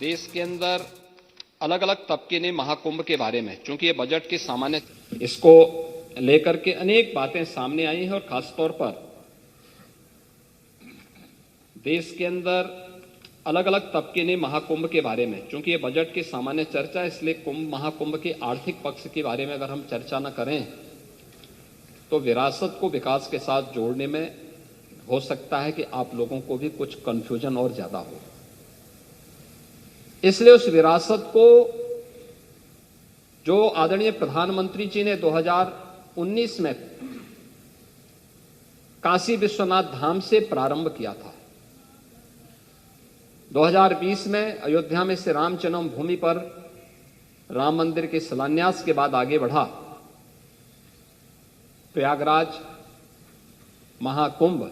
देश के अंदर अलग अलग तबके ने महाकुंभ के बारे में, चूंकि ये बजट की सामान्य, इसको लेकर के अनेक बातें सामने आई हैं और खासतौर पर देश के अंदर अलग अलग तबके ने महाकुंभ के बारे में, चूंकि ये बजट की सामान्य चर्चा है, इसलिए महाकुंभ के आर्थिक पक्ष के बारे में अगर हम चर्चा न करें तो विरासत को विकास के साथ जोड़ने में हो सकता है कि आप लोगों को भी कुछ कंफ्यूजन और ज्यादा हो। इसलिए उस विरासत को जो आदरणीय प्रधानमंत्री जी ने 2019 में काशी विश्वनाथ धाम से प्रारंभ किया था, 2020 में अयोध्या में श्री राम जन्मभूमि पर राम मंदिर के शिलान्यास के बाद आगे बढ़ा, प्रयागराज महाकुंभ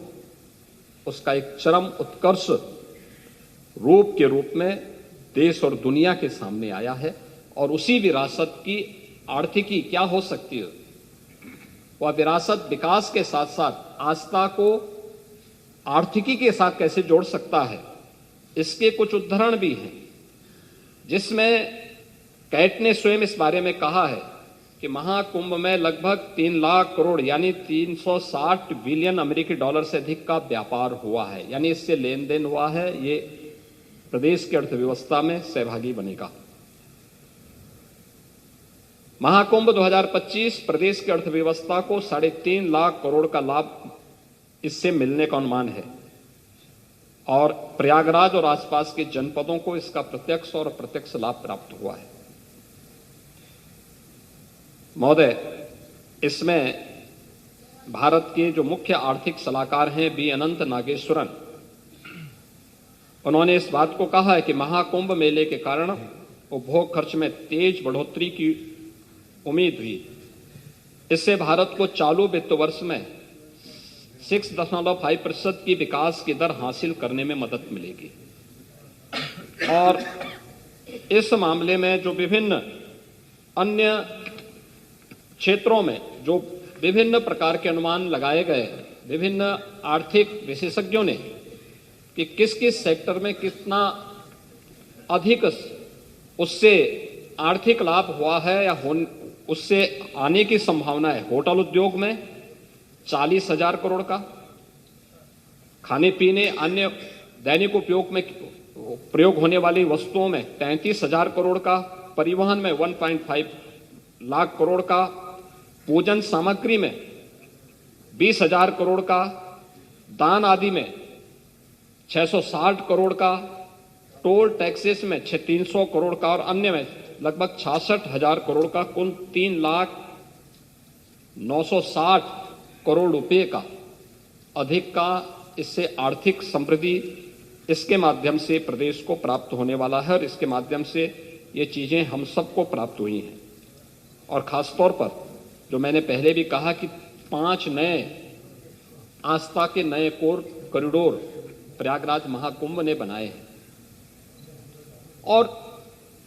उसका एक चरम उत्कर्ष रूप के रूप में देश और दुनिया के सामने आया है। और उसी विरासत की आर्थिकी क्या हो सकती है, वह विरासत विकास के साथ साथ आस्था को आर्थिकी के साथ कैसे जोड़ सकता है, इसके कुछ उदाहरण भी हैं, जिसमें कैट ने स्वयं इस बारे में कहा है कि महाकुंभ में लगभग 3 लाख करोड़ यानी 360 बिलियन अमेरिकी डॉलर से अधिक का व्यापार हुआ है, यानी इससे लेन देन हुआ है। ये प्रदेश की अर्थव्यवस्था में सहभागी बनेगा। महाकुंभ 2025 प्रदेश की अर्थव्यवस्था को 3.5 लाख करोड़ का लाभ इससे मिलने का अनुमान है और प्रयागराज और आसपास के जनपदों को इसका प्रत्यक्ष और अप्रत्यक्ष लाभ प्राप्त हुआ है। महोदय, इसमें भारत के जो मुख्य आर्थिक सलाहकार हैं बी अनंत नागेश्वरन, उन्होंने इस बात को कहा है कि महाकुंभ मेले के कारण उपभोग खर्च में तेज बढ़ोतरी की उम्मीद हुई। इससे भारत को चालू वित्त वर्ष में 6.5% की विकास की दर हासिल करने में मदद मिलेगी। और इस मामले में जो विभिन्न अन्य क्षेत्रों में जो विभिन्न प्रकार के अनुमान लगाए गए, विभिन्न आर्थिक विशेषज्ञों ने कि किस किस सेक्टर में कितना अधिक उससे आर्थिक लाभ हुआ है या उससे आने की संभावना है। होटल उद्योग में 40,000 करोड़ का, खाने पीने अन्य दैनिक उपयोग में प्रयोग होने वाली वस्तुओं में 33,000 करोड़ का, परिवहन में 1.5 लाख करोड़ का, पूजन सामग्री में 20,000 करोड़ का, दान आदि में 660 करोड़ का, टोल टैक्सेस में 300 करोड़ का और अन्य में लगभग 66,000 करोड़ का, कुल 3,960 करोड़ रुपए का अधिक का इससे आर्थिक समृद्धि इसके माध्यम से प्रदेश को प्राप्त होने वाला है और इसके माध्यम से ये चीजें हम सबको प्राप्त हुई हैं। और खासतौर पर जो मैंने पहले भी कहा कि 5 नए आस्था के नए कॉरिडोर प्रयागराज महाकुंभ ने बनाए हैं और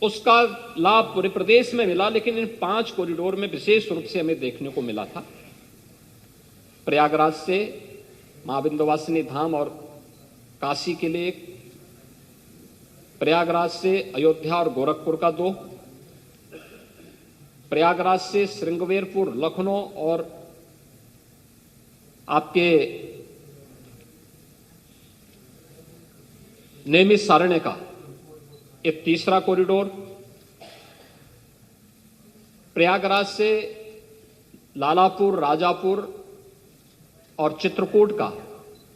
उसका लाभ पूरे प्रदेश में मिला, लेकिन इन 5 कॉरिडोर में विशेष रूप से हमें देखने को मिला था प्रयागराज से मां विंध्यवासिनी धाम और काशी के लिए एक, प्रयागराज से अयोध्या और गोरखपुर का 2, प्रयागराज से श्रृंगवेरपुर लखनऊ और आपके नेमित सारण्य का एक 3रा कॉरिडोर, प्रयागराज से लालापुर, राजापुर और चित्रकूट का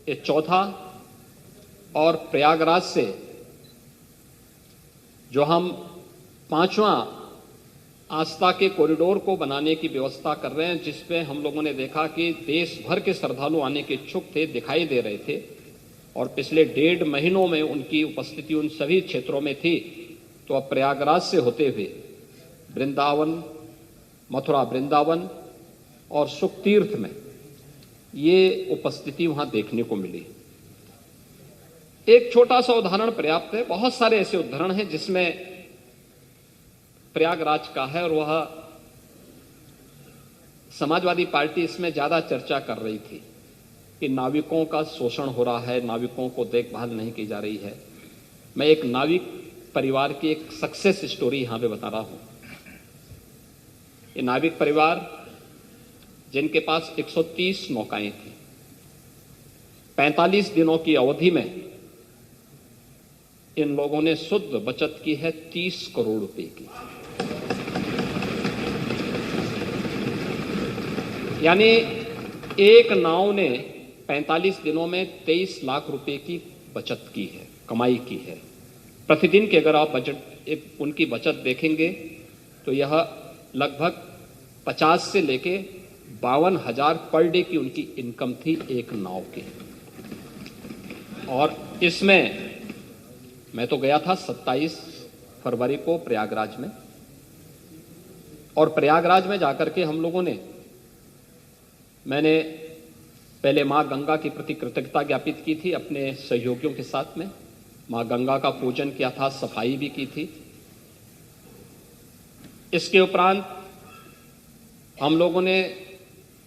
एक 4था और प्रयागराज से जो हम 5वां आस्था के कॉरिडोर को बनाने की व्यवस्था कर रहे हैं, जिसपे हम लोगों ने देखा कि देश भर के श्रद्धालु आने के इच्छुक थे, दिखाई दे रहे थे और पिछले 1.5 महीनों में उनकी उपस्थिति उन सभी क्षेत्रों में थी। तो अब प्रयागराज से होते हुए वृंदावन, मथुरा वृंदावन और सुखतीर्थ में ये उपस्थिति वहां देखने को मिली। एक छोटा सा उदाहरण पर्याप्त है, बहुत सारे ऐसे उदाहरण हैं जिसमें प्रयागराज का है और वह समाजवादी पार्टी इसमें ज्यादा चर्चा कर रही थी कि नाविकों का शोषण हो रहा है, नाविकों को देखभाल नहीं की जा रही है। मैं एक नाविक परिवार की एक सक्सेस स्टोरी यहां पे बता रहा हूं। ये नाविक परिवार जिनके पास 130 नौकाएं थी, 45 दिनों की अवधि में इन लोगों ने शुद्ध बचत की है 30 करोड़ रुपए की। यानी एक नाव ने 45 दिनों में 23 लाख रुपए की बचत की है, कमाई की है। प्रतिदिन के अगर आप उनकी बचत देखेंगे तो यह लगभग 50 से लेके 52,000 पर डे की उनकी इनकम थी एक नाव की। और इसमें मैं तो गया था 27 फरवरी को प्रयागराज में, और प्रयागराज में जाकर के हम लोगों ने, मैंने पहले मां गंगा के प्रति कृतज्ञता ज्ञापित की थी अपने सहयोगियों के साथ में, मां गंगा का पूजन किया था, सफाई भी की थी। इसके उपरांत हम लोगों ने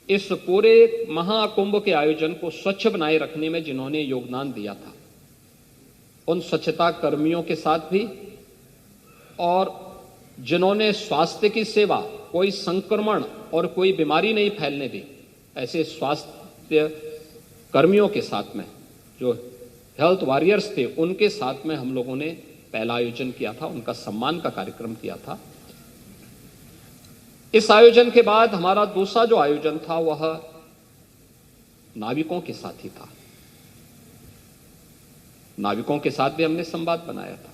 इस पूरे महाकुंभ के आयोजन को स्वच्छ बनाए रखने में जिन्होंने योगदान दिया था, उन स्वच्छता कर्मियों के साथ भी, और जिन्होंने स्वास्थ्य की सेवा, कोई संक्रमण और कोई बीमारी नहीं फैलने दी, ऐसे स्वास्थ्य कर्मियों के साथ में, जो हेल्थ वॉरियर्स थे, उनके साथ में हम लोगों ने पहला आयोजन किया था, उनका सम्मान का कार्यक्रम किया था। इस आयोजन के बाद हमारा दूसरा जो आयोजन था वह नाविकों के साथ ही था। नाविकों के साथ भी हमने संवाद बनाया था,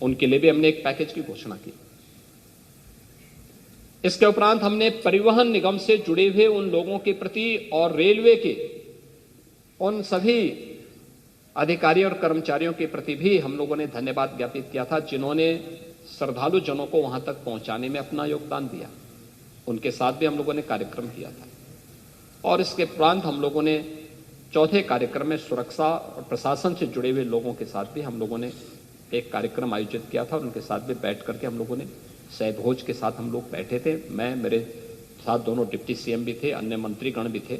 उनके लिए भी हमने एक पैकेज की घोषणा की। इसके उपरांत हमने परिवहन निगम से जुड़े हुए उन लोगों के प्रति और रेलवे के उन सभी अधिकारी और कर्मचारियों के प्रति भी हम लोगों ने धन्यवाद ज्ञापित किया था, जिन्होंने श्रद्धालु जनों को वहां तक पहुंचाने में अपना योगदान दिया। उनके साथ भी हम लोगों ने कार्यक्रम किया था। और इसके उपरांत हम लोगों ने चौथे कार्यक्रम में सुरक्षा और प्रशासन से जुड़े हुए लोगों के साथ भी हम लोगों ने एक कार्यक्रम आयोजित किया था, और उनके साथ भी बैठ करके हम लोगों ने सहभोज के साथ हम लोग बैठे थे। मैं, मेरे साथ दोनों डिप्टी सीएम भी थे, अन्य मंत्रीगण भी थे,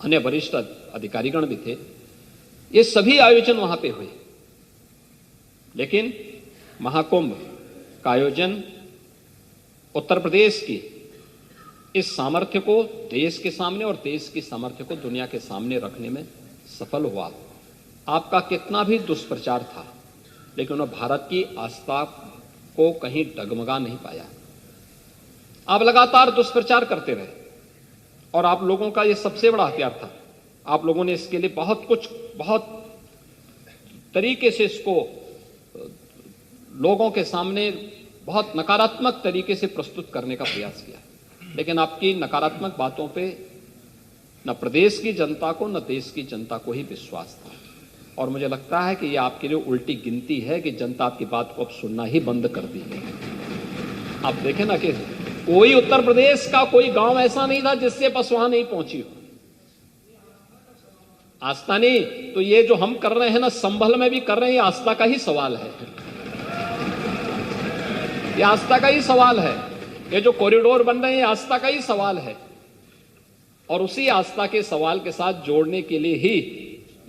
अन्य वरिष्ठ अधिकारीगण भी थे। ये सभी आयोजन वहां पे हुए, लेकिन महाकुंभ का आयोजन उत्तर प्रदेश की इस सामर्थ्य को देश के सामने और देश की सामर्थ्य को दुनिया के सामने रखने में सफल हुआ। आपका कितना भी दुष्प्रचार था, लेकिन वह भारत की आस्था को कहीं डगमगा नहीं पाया। आप लगातार दुष्प्रचार करते रहे, और आप लोगों का यह सबसे बड़ा हथियार था। आप लोगों ने इसके लिए बहुत तरीके से इसको लोगों के सामने बहुत नकारात्मक तरीके से प्रस्तुत करने का प्रयास किया, लेकिन आपकी नकारात्मक बातों पे न प्रदेश की जनता को न देश की जनता को ही विश्वास था। और मुझे लगता है कि यह आपके लिए उल्टी गिनती है कि जनता आपकी बात को अब सुनना ही बंद कर दी है। आप देखें ना कि कोई उत्तर प्रदेश का कोई गांव ऐसा नहीं था जिससे बस वहां नहीं पहुंची हो आस्था। नहीं तो ये जो हम कर रहे हैं ना, संभल में भी कर रहे हैं, ये आस्था का ही सवाल है। ये आस्था का ही सवाल है। ये जो कॉरिडोर बन रहे हैं, ये आस्था का ही सवाल है। और उसी आस्था के सवाल के साथ जोड़ने के लिए ही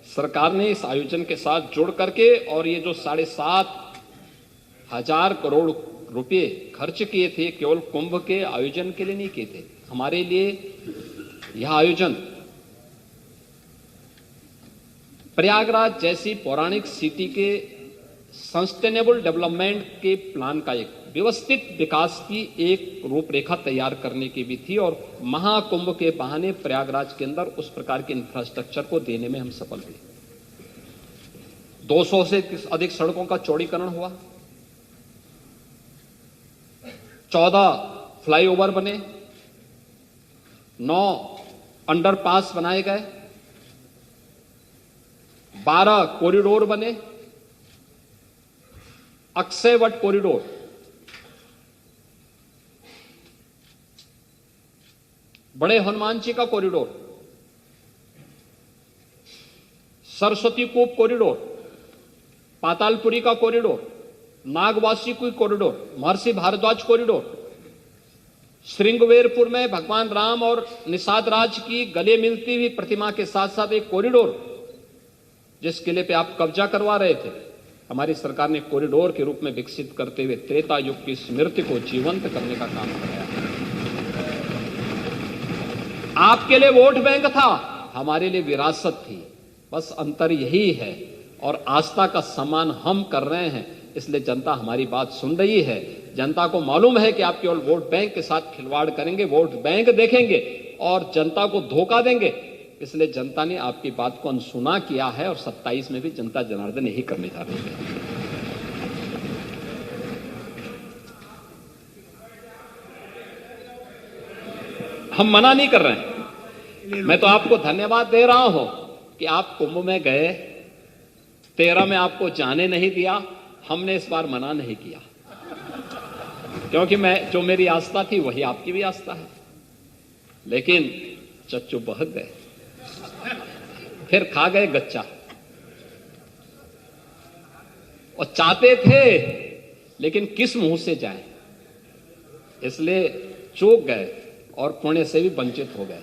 सरकार ने इस आयोजन के साथ जुड़ करके, और ये जो 7,500 करोड़ रुपए खर्च किए थे, केवल कुंभ के आयोजन के लिए नहीं किए थे। हमारे लिए यह आयोजन प्रयागराज जैसी पौराणिक सिटी के सस्टेनेबल डेवलपमेंट के प्लान का, एक व्यवस्थित विकास की एक रूपरेखा तैयार करने की भी थी। और महाकुंभ के बहाने प्रयागराज के अंदर उस प्रकार के इंफ्रास्ट्रक्चर को देने में हम सफल हुए। 200 से अधिक सड़कों का चौड़ीकरण हुआ, 14 फ्लाईओवर बने, 9 अंडरपास बनाए गए, 12 कॉरिडोर बने, अक्षयवट कॉरिडोर, बड़े हनुमान जी का कॉरिडोर, सरस्वती कूप कॉरिडोर, पातालपुरी का कॉरिडोर, नागवासी की कॉरिडोर, महर्षि भारद्वाज कॉरिडोर, श्रृंगवेरपुर में भगवान राम और निषाद राज की गले मिलती हुई प्रतिमा के साथ साथ एक कॉरिडोर, जिस किले पे आप कब्जा करवा रहे थे, हमारी सरकार ने कॉरिडोर के रूप में विकसित करते हुए त्रेता युग की स्मृति को जीवंत करने का काम कराया। आपके लिए वोट बैंक था, हमारे लिए विरासत थी, बस अंतर यही है। और आस्था का सम्मान हम कर रहे हैं, इसलिए जनता हमारी बात सुन रही है। जनता को मालूम है कि आप केवल वोट बैंक के साथ खिलवाड़ करेंगे, वोट बैंक देखेंगे और जनता को धोखा देंगे, इसलिए जनता ने आपकी बात को अनसुना किया है और 27 में भी जनता जनार्दन यही करने जा रही है। हम मना नहीं कर रहे हैं। मैं तो आपको धन्यवाद दे रहा हूं कि आप कुंभ में गए, 13 में आपको जाने नहीं दिया। हमने इस बार मना नहीं किया, क्योंकि जो मेरी आस्था थी वही आपकी भी आस्था है। लेकिन चच्चू बहक गए, फिर खा गए गच्चा, और चाहते थे लेकिन किस मुंह से जाएं, इसलिए चूक गए और पुण्य से भी वंचित हो गए।